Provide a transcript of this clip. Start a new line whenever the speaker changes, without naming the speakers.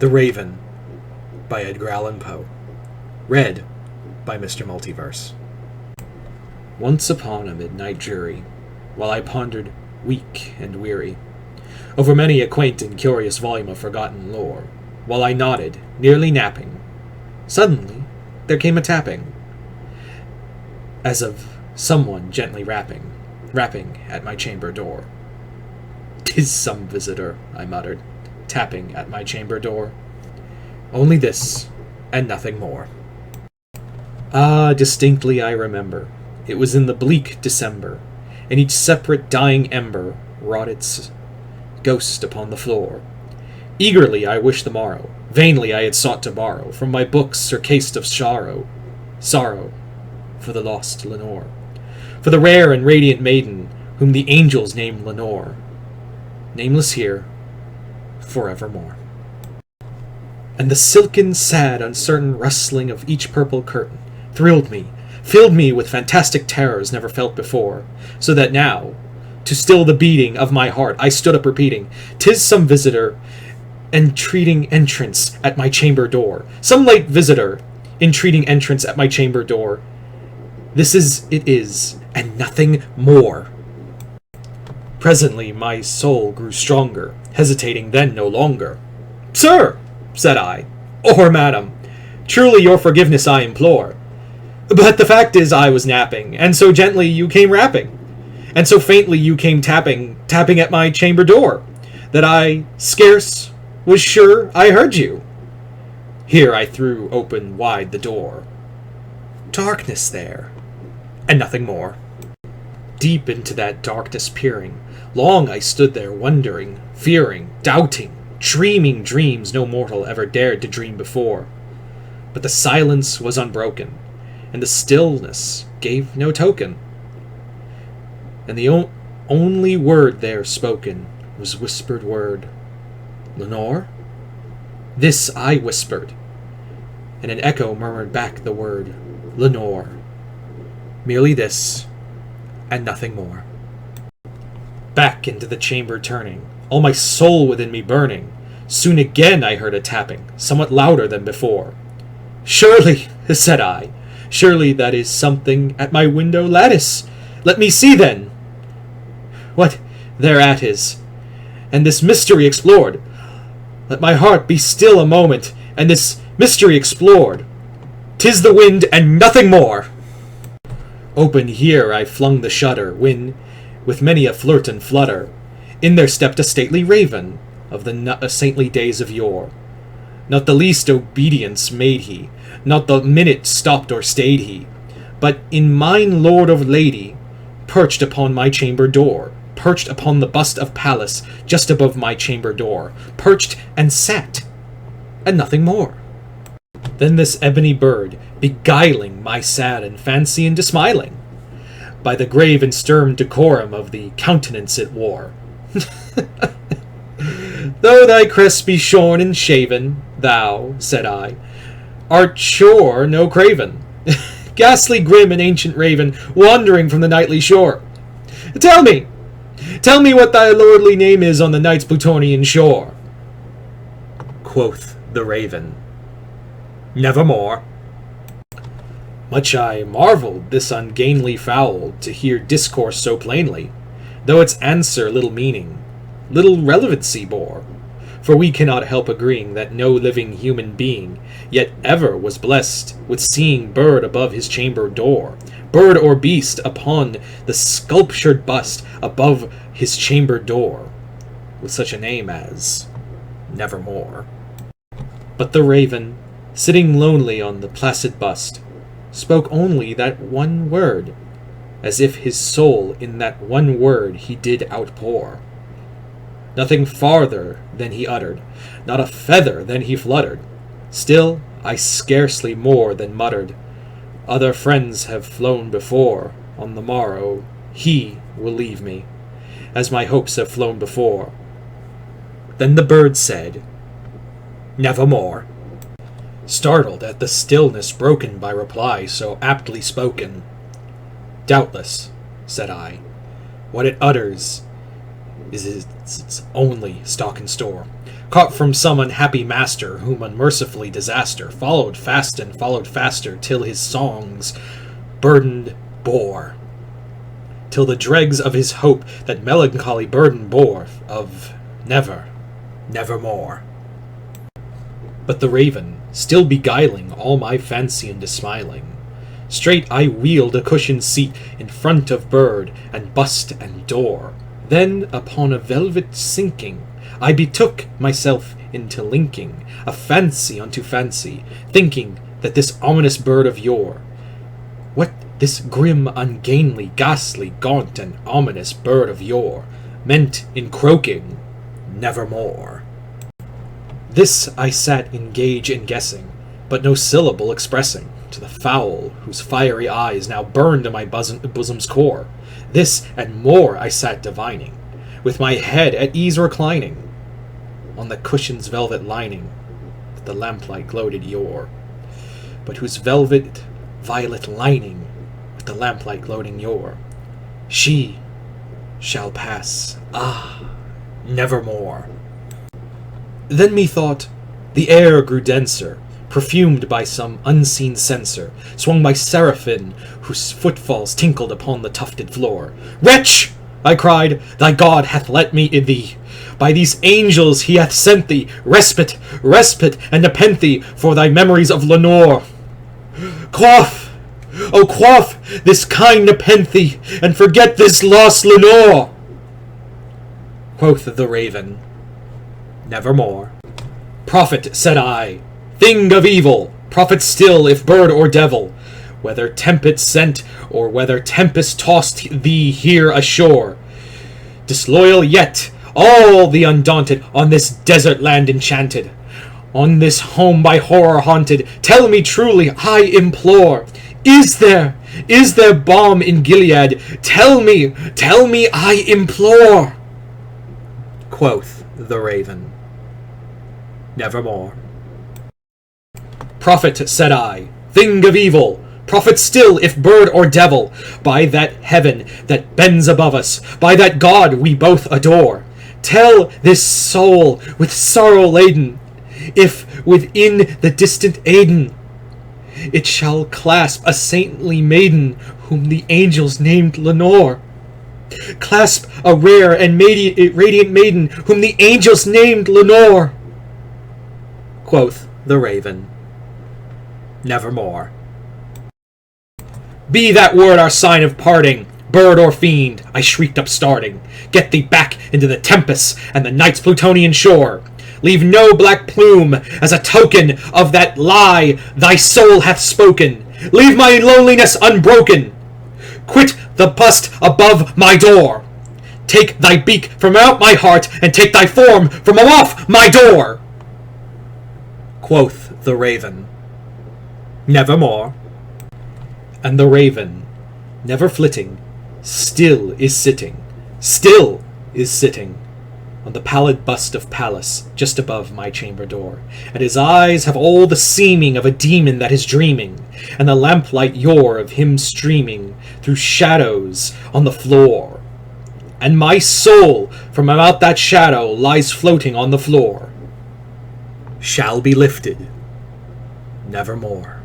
The Raven by Edgar Allan Poe. Read by Mr. Multiverse. Once upon a midnight jury, while I pondered, weak and weary, over many a quaint and curious volume of forgotten lore, while I nodded, nearly napping, suddenly there came a tapping, as of someone gently rapping at my chamber door. "'Tis some visitor," I muttered, tapping at my chamber door. Only this, and nothing more. Ah, distinctly I remember. It was in the bleak December, and each separate dying ember wrought its ghost upon the floor. Eagerly I wished the morrow. Vainly I had sought to borrow from my books surcased of sorrow for the lost Lenore, for the rare and radiant maiden whom the angels named Lenore, nameless here forevermore. And the silken, sad, uncertain rustling of each purple curtain thrilled me, filled me with fantastic terrors never felt before, so that now, to still the beating of my heart, I stood up repeating, "'Tis some visitor entreating entrance at my chamber door, some late visitor entreating entrance at my chamber door. This it is, and nothing more." Presently my soul grew stronger, hesitating then no longer. "Sir," said I, "or madam, truly your forgiveness I implore. But the fact is I was napping, and so gently you came rapping, and so faintly you came tapping at my chamber door, that I scarce was sure I heard you." Here I threw open wide the door. Darkness there, and nothing more. Deep into that darkness peering, long I stood there wondering, fearing, doubting, dreaming dreams no mortal ever dared to dream before. But the silence was unbroken, and the stillness gave no token. And the only word there spoken was whispered word, "Lenore?" This I whispered, and an echo murmured back the word, "Lenore." Merely this, and nothing more. Back into the chamber turning, all my soul within me burning, soon again I heard a tapping, somewhat louder than before. "Surely," said I, "surely that is something at my window lattice. Let me see then. What thereat is, and this mystery explored. Let my heart be still a moment, and this mystery explored. 'Tis the wind, and nothing more." Open here I flung the shutter, when, with many a flirt and flutter, in there stepped a stately raven of the saintly days of yore. Not the least obedience made he, not the minute stopped or stayed he, but in mine lord of lady, perched upon my chamber door, perched upon the bust of Pallas just above my chamber door, perched and sat, and nothing more. Then this ebony bird, beguiling my sad and fancy into smiling, by the grave and stern decorum of the countenance it wore. "Though thy crest be shorn and shaven, thou," said I, "art sure no craven, ghastly grim and ancient raven, wandering from the nightly shore. Tell me what thy lordly name is on the night's Plutonian shore." Quoth the raven, "Nevermore." Much I marvelled this ungainly fowl to hear discourse so plainly, though its answer little meaning, little relevancy bore. For we cannot help agreeing that no living human being yet ever was blessed with seeing bird above his chamber door, bird or beast upon the sculptured bust above his chamber door, with such a name as Nevermore. But the raven, sitting lonely on the placid bust, spoke only that one word, as if his soul in that one word he did outpour. Nothing farther than he uttered, not a feather than he fluttered. Still I scarcely more than muttered, "Other friends have flown before, on the morrow he will leave me, as my hopes have flown before." Then the bird said, "Nevermore." Startled at the stillness broken by reply so aptly spoken. "Doubtless," said I, "what it utters is its only stock and store. caught from some unhappy master, whom unmercifully disaster followed fast and followed faster, till his songs burdened bore, till the dregs of his hope that melancholy burden bore, of never, nevermore. But the raven, still beguiling all my fancy into smiling, straight I wheeled a cushioned seat in front of bird and bust and door. Then upon a velvet sinking, I betook myself into linking a fancy unto fancy, thinking that this ominous bird of yore, what this grim, ungainly, ghastly, gaunt, and ominous bird of yore meant in croaking nevermore. This I sat engaged in guessing, but no syllable expressing to the fowl whose fiery eyes now burned in my bosom's core. This and more I sat divining, with my head at ease reclining on the cushion's velvet lining that the lamplight glowed at yore, but whose velvet violet lining with the lamplight gloating yore, she shall pass, nevermore. Then methought the air grew denser, perfumed by some unseen censer, swung by seraphim whose footfalls tinkled upon the tufted floor. Wretch! I cried, thy God hath let me in thee. By these angels he hath sent thee respite, respite, and nepenthe for thy memories of Lenore. Quaff, oh quaff this kind nepenthe, and forget this lost Lenore. Quoth the raven, nevermore. Prophet, said I, thing of evil, prophet still, if bird or devil, whether tempest sent or whether tempest tossed thee here ashore. Disloyal yet, all the undaunted, on this desert land enchanted, on this home by horror haunted, tell me truly, I implore, is there balm in Gilead? Tell me, I implore. Quoth the raven, nevermore. Prophet, said I, thing of evil, prophet still, if bird or devil, by that heaven that bends above us, by that God we both adore, tell this soul with sorrow laden, if within the distant Aden it shall clasp a saintly maiden whom the angels named Lenore. Clasp a rare and radiant maiden whom the angels named Lenore. Quoth the raven, nevermore. Be that word our sign of parting, bird or fiend, I shrieked upstarting. Get thee back into the tempest and the night's Plutonian shore. Leave no black plume as a token of that lie thy soul hath spoken. Leave my loneliness unbroken. Quit the bust above my door. Take thy beak from out my heart, and take thy form from off my door. Quoth the raven, nevermore. And the raven, never flitting, still is sitting on the pallid bust of Pallas just above my chamber door, and his eyes have all the seeming of a demon that is dreaming, and the lamplight yore of him streaming through shadows on the floor, and my soul from out that shadow lies floating on the floor, shall be lifted nevermore.